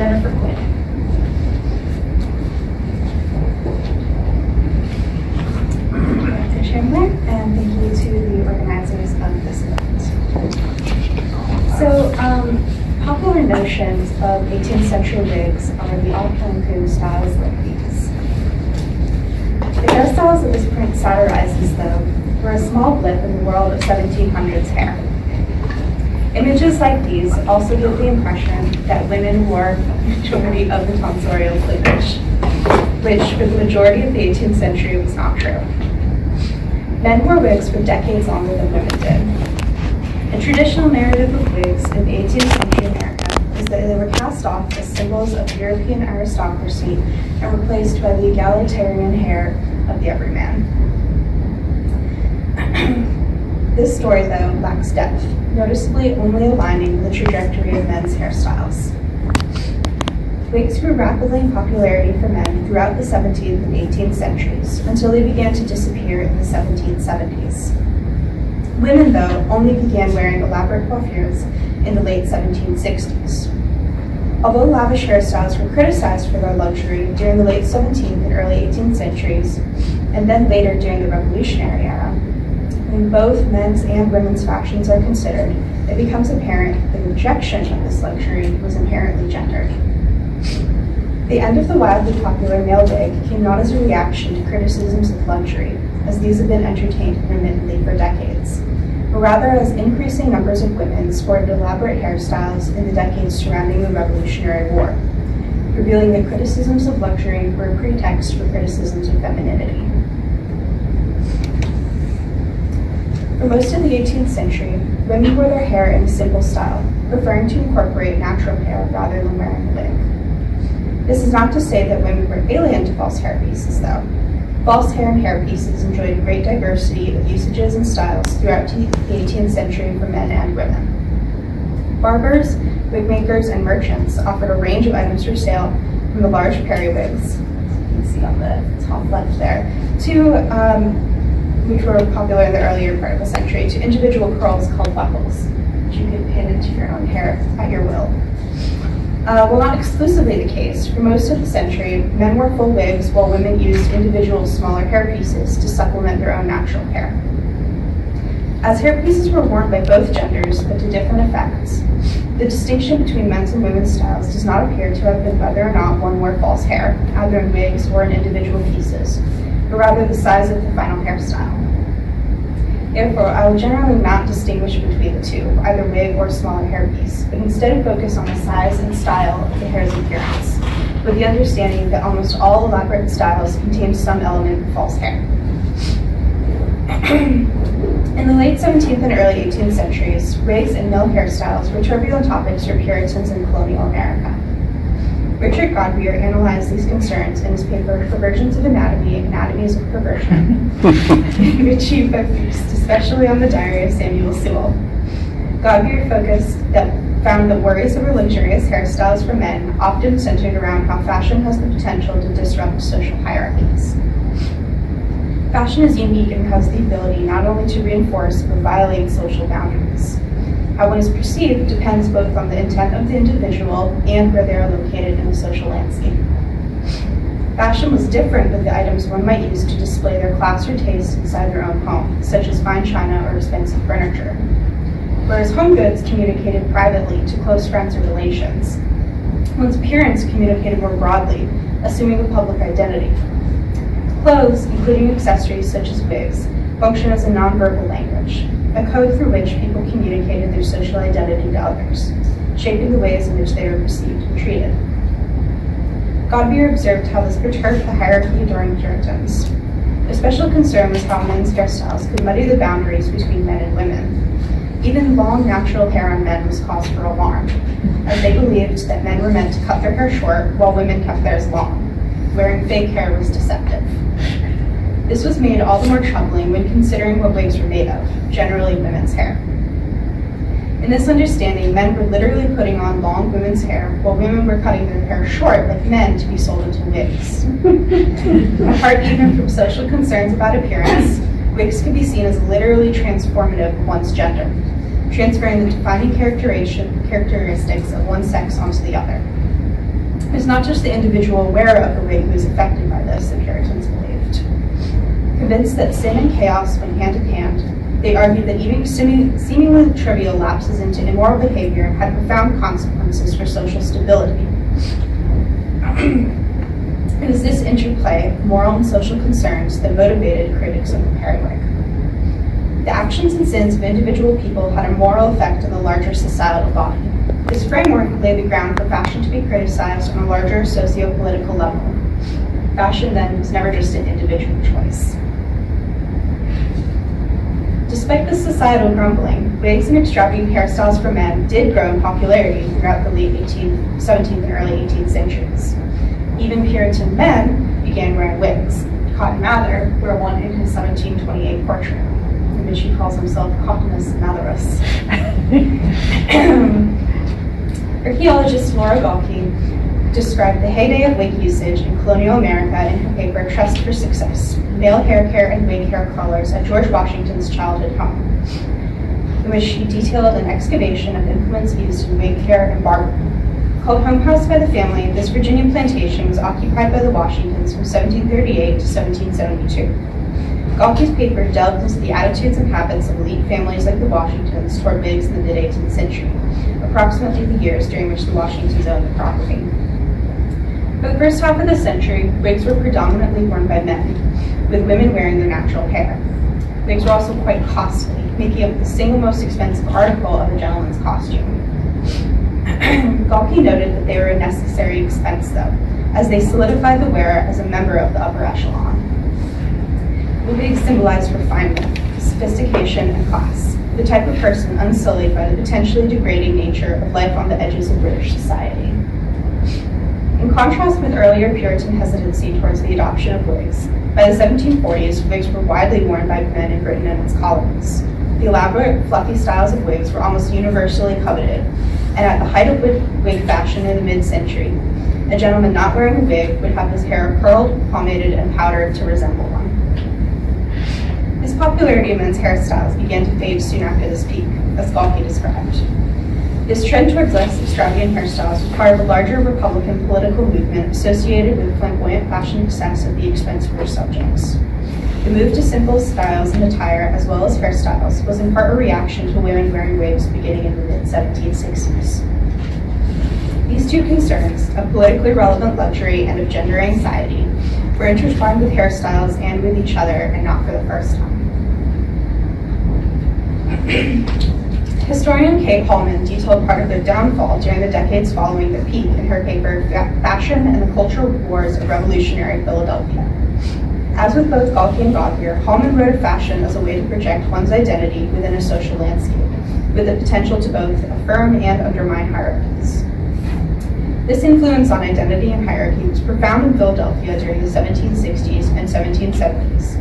Jennifer Quinn. Dr. Chamberlain, and thank you to the organizers of this event. So, popular notions of 18th century wigs are the all-Cancun styles like these. The hairstyles that this print satirizes, though, were a small blip in the world of 1700s hair. Images like these also give the impression that women wore the majority of the tonsorial plumage, which for the majority of the 18th century was not true. Men wore wigs for decades longer than women did. A traditional narrative of wigs in 18th century America is that they were cast off as symbols of European aristocracy and replaced by the egalitarian hair of the everyman. This story, though, lacks depth, noticeably only aligning with the trajectory of men's hairstyles. Wigs grew rapidly in popularity for men throughout the 17th and 18th centuries until they began to disappear in the 1770s. Women, though, only began wearing elaborate coiffures in the late 1760s. Although lavish hairstyles were criticized for their luxury during the late 17th and early 18th centuries, and then later during the Revolutionary era, when both men's and women's fashions are considered, it becomes apparent the rejection of this luxury was inherently gendered. The end of the wildly popular male wig came not as a reaction to criticisms of luxury, as these have been entertained intermittently for decades, but rather as increasing numbers of women sported elaborate hairstyles in the decades surrounding the Revolutionary War, revealing that criticisms of luxury were a pretext for criticisms of femininity. For most of the 18th century, women wore their hair in a simple style, preferring to incorporate natural hair rather than wearing a wig. This is not to say that women were alien to false hair pieces, though. False hair and hair pieces enjoyed a great diversity of usages and styles throughout the 18th century for men and women. Barbers, wig makers, and merchants offered a range of items for sale, from the large periwigs, you can see on the top left there, to which were popular in the earlier part of the century, to individual curls called buckles, which you could pin into your own hair at your will. While not exclusively the case, for most of the century, men wore full wigs while women used individual smaller hair pieces to supplement their own natural hair. As hair pieces were worn by both genders, but to different effects, the distinction between men's and women's styles does not appear to have been whether or not one wore false hair, either in wigs or in individual pieces, but rather the size of the final hairstyle. Therefore, I will generally not distinguish between the two, either wig or smaller hairpiece, but instead focus on the size and style of the hair's appearance, with the understanding that almost all elaborate styles contain some element of false hair. In the late 17th and early 18th centuries, wigs and male hairstyles were turbulent topics for Puritans in colonial America. Richard Godbeer analyzed these concerns in his paper Perversions of Anatomy, Anatomies of Perversion, in which he focused especially on the diary of Samuel Sewall. Godbeer found that worries over luxurious hairstyles for men often centered around how fashion has the potential to disrupt social hierarchies. Fashion is unique and has the ability not only to reinforce but violate social boundaries. How one is perceived depends both on the intent of the individual and where they are located in the social landscape. Fashion was different than the items one might use to display their class or taste inside their own home, such as fine china or expensive furniture. Whereas home goods communicated privately to close friends or relations, one's appearance communicated more broadly, assuming a public identity. Clothes, including accessories such as wigs, function as a nonverbal language, a code through which people communicated their social identity to others, shaping the ways in which they were perceived and treated. Godbeer observed how this perturbed the hierarchy during Puritans. A special concern was how men's hairstyles could muddy the boundaries between men and women. Even long natural hair on men was cause for alarm, as they believed that men were meant to cut their hair short while women kept theirs long. Wearing fake hair was deceptive. This was made all the more troubling when considering what wigs were made of, generally women's hair. In this understanding, men were literally putting on long women's hair, while women were cutting their hair short like men to be sold into wigs. Apart even from social concerns about appearance, wigs could be seen as literally transformative of one's gender, transferring the defining characteristics of one sex onto the other. It's not just the individual wearer of the wig who is affected by this, the Puritans believed. Convinced that sin and chaos went hand in hand, they argued that even seemingly trivial lapses into immoral behavior had profound consequences for social stability. It was this interplay of moral and social concerns that motivated critics of the periwig. The actions and sins of individual people had a moral effect on the larger societal body. This framework laid the ground for fashion to be criticized on a larger socio-political level. Fashion, then, was never just an individual choice. Despite this societal grumbling, wigs and extravagant hairstyles for men did grow in popularity throughout the late 17th and early 18th centuries. Even Puritan men began wearing wigs. Cotton Mather wore one in his 1728 portrait, in which he calls himself Cottonus Matherus. Archaeologist Laura Galkey described the heyday of wig usage in colonial America in her paper Trust for Success, Male Hair Care and Wig Hair Colors at George Washington's childhood home, in which she detailed an excavation of implements used in wig care and barbering. Called Home House by the family, this Virginia plantation was occupied by the Washingtons from 1738 to 1772. Galkey's paper delved into the attitudes and habits of elite families like the Washingtons toward wigs in the mid-18th century, approximately the years during which the Washingtons owned the property. For the first half of the century, wigs were predominantly worn by men, with women wearing their natural hair. Wigs were also quite costly, making up the single most expensive article of a gentleman's costume. Galkey noted that they were a necessary expense, though, as they solidified the wearer as a member of the upper echelon. The wigs symbolized refinement, sophistication, and class, the type of person unsullied by the potentially degrading nature of life on the edges of British society. In contrast with earlier Puritan hesitancy towards the adoption of wigs, by the 1740s, wigs were widely worn by men in Britain and its colonies. The elaborate, fluffy styles of wigs were almost universally coveted, and at the height of wig fashion in the mid-century, a gentleman not wearing a wig would have his hair curled, pomaded, and powdered to resemble one. His popularity of men's hairstyles began to fade soon after this peak, as Galkey described. This trend towards less extravagant hairstyles was part of a larger Republican political movement associated with flamboyant fashion excess at the expense of their subjects. The move to simple styles in attire as well as hairstyles was in part a reaction to women wearing wigs beginning in the mid-1760s. These two concerns, of politically relevant luxury and of gender anxiety, were intertwined with hairstyles and with each other, and not for the first time. Historian Kay Hallman detailed part of their downfall during the decades following their peak in her paper Fashion and the Cultural Wars of Revolutionary Philadelphia. As with both Galkey and Godbeer, Hallman wrote of fashion as a way to project one's identity within a social landscape, with the potential to both affirm and undermine hierarchies. This influence on identity and hierarchy was profound in Philadelphia during the 1760s and 1770s,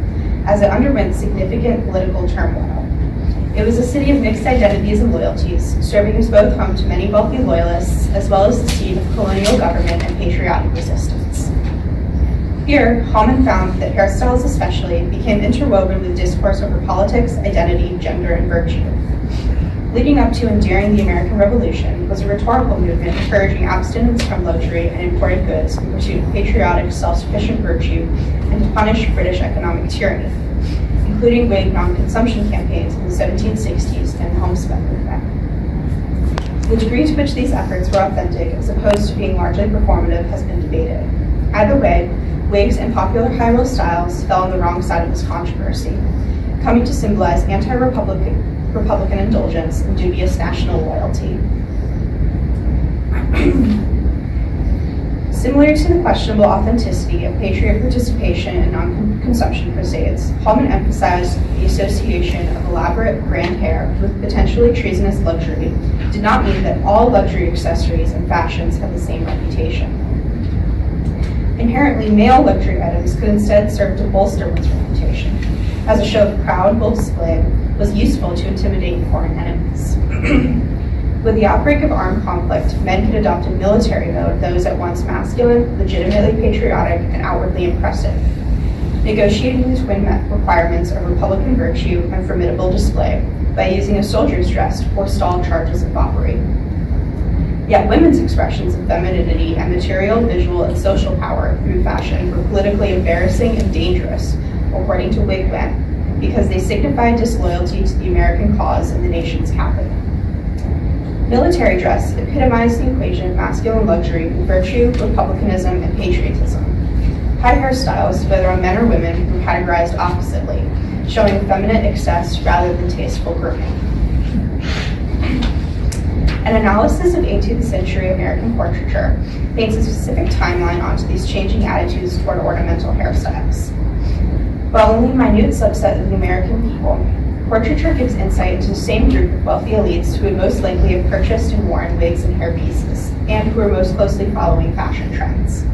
as it underwent significant political turmoil. It was a city of mixed identities and loyalties, serving as both home to many wealthy loyalists, as well as the seat of colonial government and patriotic resistance. Here, Hallman found that hairstyles especially became interwoven with discourse over politics, identity, gender, and virtue. Leading up to and during the American Revolution was a rhetorical movement encouraging abstinence from luxury and imported goods in pursuit of patriotic, self-sufficient virtue and to punish British economic tyranny, including wig non-consumption campaigns in the 1760s and the homespun movement. The degree to which these efforts were authentic as opposed to being largely performative has been debated. Either way, wigs and popular high-roll styles fell on the wrong side of this controversy, coming to symbolize anti-Republican indulgence and dubious national loyalty. Similar to the questionable authenticity of patriot participation in non-consumption crusades, Hallman emphasized the association of elaborate grand hair with potentially treasonous luxury did not mean that all luxury accessories and fashions had the same reputation. Inherently male luxury items could instead serve to bolster one's reputation, as a show of proud, bold display was useful to intimidate foreign enemies. With the outbreak of armed conflict, men could adopt a military mode that was at once masculine, legitimately patriotic, and outwardly impressive, negotiating the twin requirements of Republican virtue and formidable display by using a soldier's dress to forestall charges of foppery. Yet women's expressions of femininity and material, visual, and social power through fashion were politically embarrassing and dangerous, according to Whig men, because they signified disloyalty to the American cause and the nation's capital. Military dress epitomized the equation of masculine luxury with virtue, republicanism, and patriotism. High hairstyles, whether on men or women, were categorized oppositely, showing effeminate excess rather than tasteful grooming. An analysis of 18th century American portraiture paints a specific timeline onto these changing attitudes toward ornamental hairstyles. While only a minute subset of the American people, portraiture gives insight into the same group of wealthy elites who would most likely have purchased and worn wigs and hairpieces, and who are most closely following fashion trends.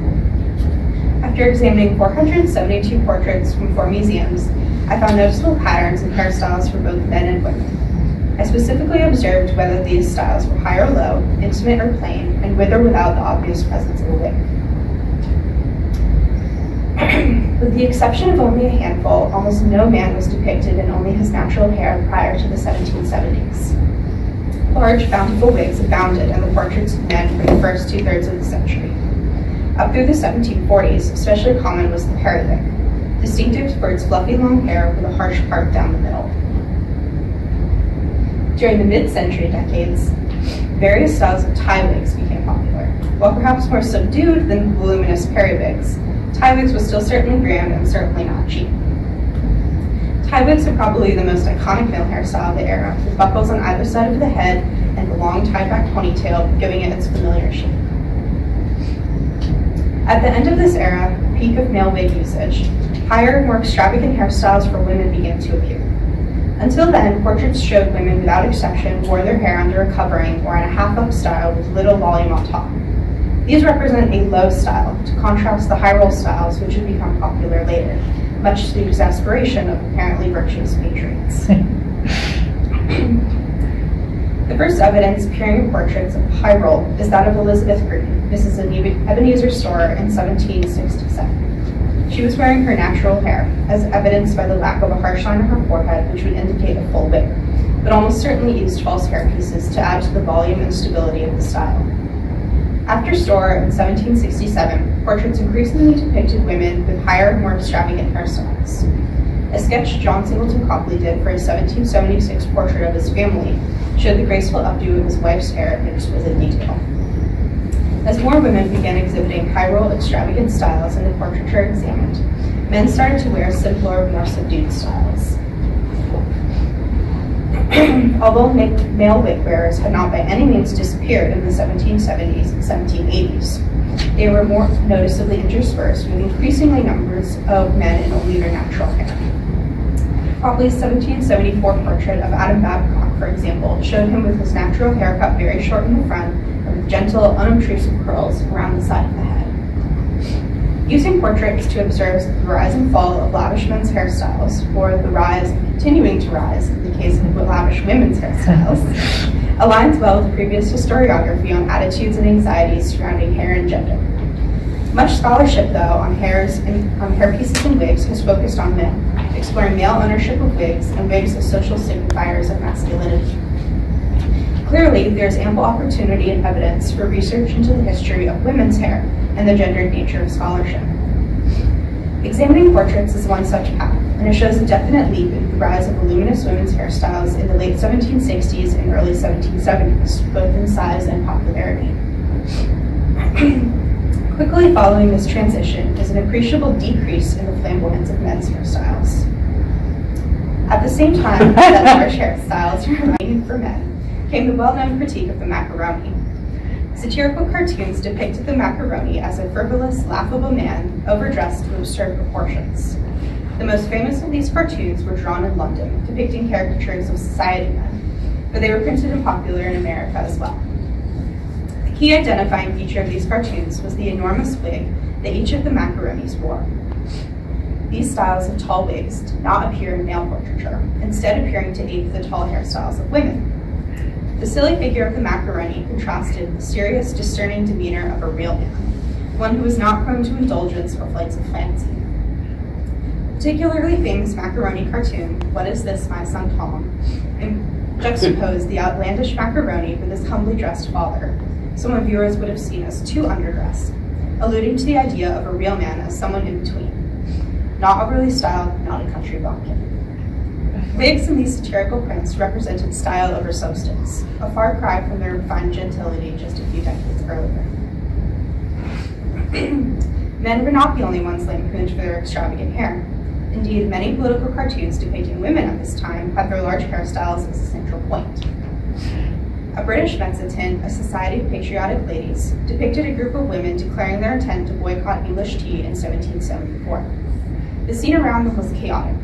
After examining 472 portraits from 4 museums, I found noticeable patterns in hairstyles for both men and women. I specifically observed whether these styles were high or low, intimate or plain, and with or without the obvious presence of a wig. With the exception of only a handful, almost no man was depicted in only his natural hair prior to the 1770s. Large, bountiful wigs abounded in the portraits of men for the first 2/3 of the century. Up through the 1740s, especially common was the periwig, distinctive for its fluffy long hair with a harsh part down the middle. During the mid-century decades, various styles of tie wigs became popular. While perhaps more subdued than voluminous periwigs, tie wigs was still certainly grand and certainly not cheap. Tie wigs are probably the most iconic male hairstyle of the era, with buckles on either side of the head and the long tied-back ponytail giving it its familiar shape. At the end of this era, peak of male wig usage, higher, more extravagant hairstyles for women began to appear. Until then, portraits showed women without exception wore their hair under a covering or in a half-up style with little volume on top. These represent a low style, to contrast the high roll styles which would become popular later, much to the exasperation of apparently virtuous patriots. The first evidence appearing in portraits of high roll is that of Elizabeth Green, Mrs. Ebenezer Storer in 1767. She was wearing her natural hair, as evidenced by the lack of a harsh line on her forehead, which would indicate a full wig, but almost certainly used false hair pieces to add to the volume and stability of the style. After Storer in 1767, portraits increasingly depicted women with higher, more extravagant hairstyles. A sketch John Singleton Copley did for his 1776 portrait of his family showed the graceful updo of his wife's hair in exquisite detail. As more women began exhibiting high-roll, extravagant styles and the portraiture examined, men started to wear simpler, more subdued styles. Although male wig wearers had not by any means disappeared in the 1770s and 1780s, they were more noticeably interspersed with increasingly numbers of men in only their natural hair. Copley's 1774 portrait of Adam Babcock, for example, showed him with his natural hair cut very short in the front and with gentle, unobtrusive curls around the side of the head. Using portraits to observe the rise and fall of lavish men's hairstyles, or the rise and continuing to rise in the case of lavish women's hairstyles, aligns well with previous historiography on attitudes and anxieties surrounding hair and gender. Much scholarship, though, on hairpieces and wigs has focused on men, exploring male ownership of wigs and wigs as social signifiers of masculinity. Clearly, there is ample opportunity and evidence for research into the history of women's hair and the gendered nature of scholarship. Examining portraits is one such path, and it shows a definite leap in the rise of voluminous women's hairstyles in the late 1760s and early 1770s, both in size and popularity. Quickly following this transition is an appreciable decrease in the flamboyance of men's hairstyles. At the same time that large hairstyles were remaining for men, came the well-known critique of the macaroni. Satirical cartoons depicted the macaroni as a frivolous, laughable man, overdressed to absurd proportions. The most famous of these cartoons were drawn in London, depicting caricatures of society men, but they were printed and popular in America as well. The key identifying feature of these cartoons was the enormous wig that each of the macaronis wore. These styles of tall wigs did not appear in male portraiture, instead appearing to ape the tall hairstyles of women. The silly figure of the macaroni contrasted the serious, discerning demeanor of a real man, one who was not prone to indulgence or flights of fancy. Particularly famous macaroni cartoon, What Is This, My Son Tom, juxtaposed the outlandish macaroni with his humbly dressed father, some viewers would have seen as too underdressed, alluding to the idea of a real man as someone in between, not overly styled, not a country bumpkin. Wigs in these satirical prints represented style over substance, a far cry from their refined gentility just a few decades earlier. Men were not the only ones lampooned for their extravagant hair. Indeed, many political cartoons depicting women at this time had their large hairstyles as a central point. A British Mezzotint, a society of patriotic ladies, depicted a group of women declaring their intent to boycott English tea in 1774. The scene around them was chaotic,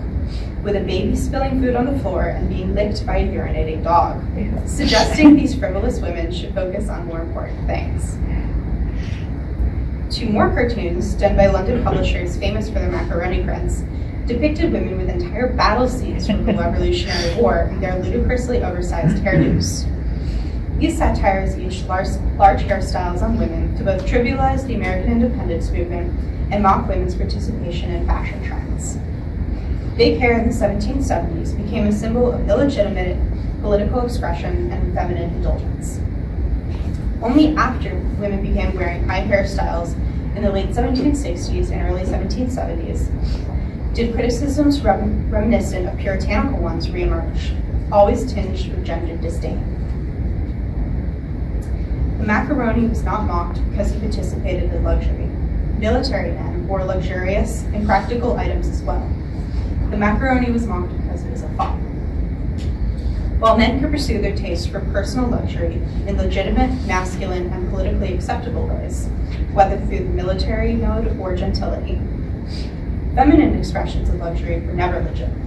with a baby spilling food on the floor and being licked by a urinating dog, suggesting these frivolous women should focus on more important things. Two more cartoons, done by London publishers famous for their macaroni prints, depicted women with entire battle scenes from the Revolutionary War in their ludicrously oversized hairdos. These satires used large hairstyles on women to both trivialize the American independence movement and mock women's participation in fashion trends. Big hair in the 1770s became a symbol of illegitimate political expression and feminine indulgence. Only after women began wearing high hairstyles in the late 1760s and early 1770s did criticisms reminiscent of puritanical ones reemerge, always tinged with gendered disdain. The macaroni was not mocked because he participated in luxury. Military men wore luxurious and practical items as well. The macaroni was mocked because it was a fop. While men could pursue their taste for personal luxury in legitimate, masculine, and politically acceptable ways, whether through the military mode or gentility, feminine expressions of luxury were never legitimate.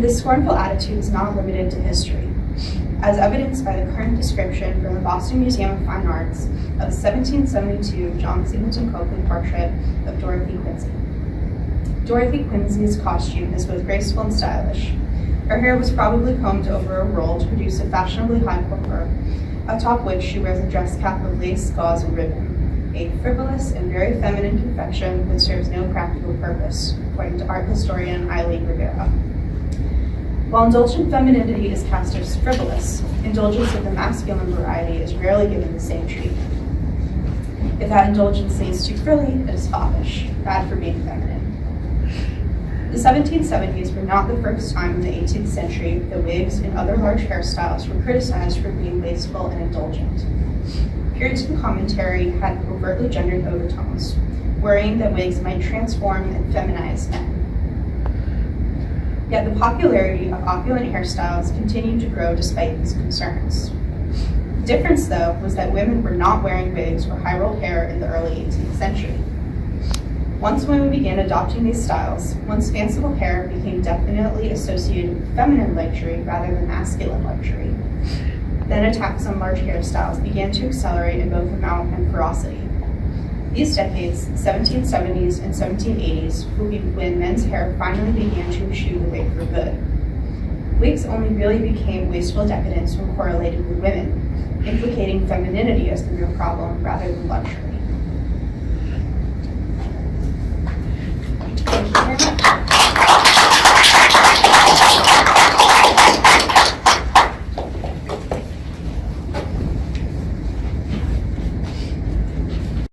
This scornful attitude is not limited to history, as evidenced by the current description from the Boston Museum of Fine Arts of the 1772 John Singleton Copley portrait of Dorothy Quincy. Dorothy Quincy's costume is both graceful and stylish. Her hair was probably combed over a roll to produce a fashionably high coiffure, atop which she wears a dress cap of lace, gauze, and ribbon, a frivolous and very feminine confection that serves no practical purpose, according to art historian Eileen Rivera. While indulgent femininity is cast as frivolous, indulgence of the masculine variety is rarely given the same treatment. If that indulgence leads too frilly, it is foppish, bad for being feminine. The 1770s were not the first time in the 18th century that wigs and other large hairstyles were criticized for being wasteful and indulgent. Puritan commentary had overtly gendered overtones, worrying that wigs might transform and feminize men. Yet the popularity of opulent hairstyles continued to grow despite these concerns. The difference, though, was that women were not wearing wigs or high-rolled hair in the early 18th century. Once women began adopting these styles, one's fanciful hair became definitely associated with feminine luxury rather than masculine luxury. Then attacks on large hairstyles began to accelerate in both amount and ferocity. These decades, the 1770s and 1780s, will be when men's hair finally began to eschew the wig for good. Wigs only really became wasteful decadence when correlated with women, implicating femininity as the real problem rather than luxury.